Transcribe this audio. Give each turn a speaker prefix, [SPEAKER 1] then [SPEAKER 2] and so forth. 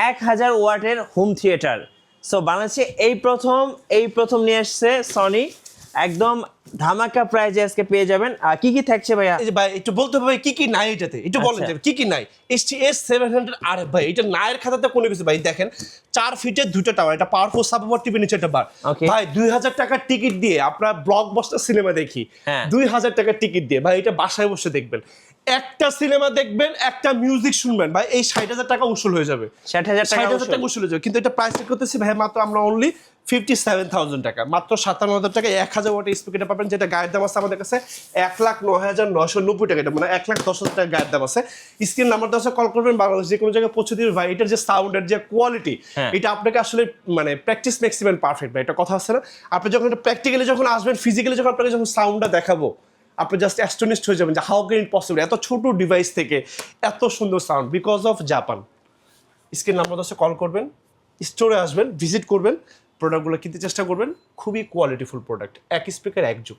[SPEAKER 1] 1000 ওয়াটের home theatre. So বাংলাদেশে এই প্রথম নিয়ে আসছে সনি, একদম ধামাকা প্রাইজে আজকে পেয়ে যাবেন। কি কি থাকছে ভাইয়া?
[SPEAKER 2] এই যে ভাই একটু বলতে হবে কি কি নাই এটাতে, একটু বলেন যে কি কি নাই। HTS 700 আর ভাই এটা নায়ের খাতাতে কোনো কিছু ভাই দেখেন 4 ফিটের দুটো টাওয়ার, এটা পাওয়ারফুল সাবওয়ার টিভি নিচে একটা বার। ভাই 2000 টাকার টিকিট দিয়ে আপনারা ব্লকবাস্টার সিনেমা দেখি, 2000 টাকার টিকিট দিয়ে ভাই এটা বাসায় বসে দেখবেন, একটা সিনেমা দেখবেন, একটা মিউজিক শুনবেন, ভাই এই 60,000 টাকা উসুল হয়ে যাবে,
[SPEAKER 1] 60,000
[SPEAKER 2] টাকা উসুল হয়ে যাবে। কিন্তু এটা প্রাইস করতেছি ভাই মাত্র আমরা অনলি 57,000 টাকা, মাত্র 57,000 টাকা 1000 ওয়াটের স্পিকারটা পাবেন, যেটা গায়ের দাম আছে আমাদের কাছে 1,09,990 টাকা, এটা মানে 1,10,000 টাকা গায়ের দাম আছে। স্ক্রিন নাম্বারটা আছে, কল করবেন, বাংলাদেশ যে কোনো জায়গায় পৌঁছে দিবে। ভাই এটার যে সাউন্ডের যে কোয়ালিটি, এটা আপনাকে আসলে মানে প্র্যাকটিস ম্যাক্সিমাম পারফেক্ট ভাই, এটা কথা আছে না। আপনি যখন এটা প্র্যাকটিক্যালি যখন আসবেন, ফিজিক্যালি যখন আপনাকে যখন সাউন্ডটা দেখাবো, আপনি জাস্ট অ্যাস্টোনিশড হয়ে যাবেন যে হাউ ক্যান ইট পসিবল এত ছোট ডিভাইস থেকে এত সুন্দর sound, because of Japan. Screen number আছে, কল করবেন, স্টোরে আসবেন, ভিজিট করবেন, প্রোডাক্টগুলো কিনতে চেষ্টা করবেন, খুবই কোয়ালিটিফুল প্রোডাক্ট, এক স্পিকার এক যুগ।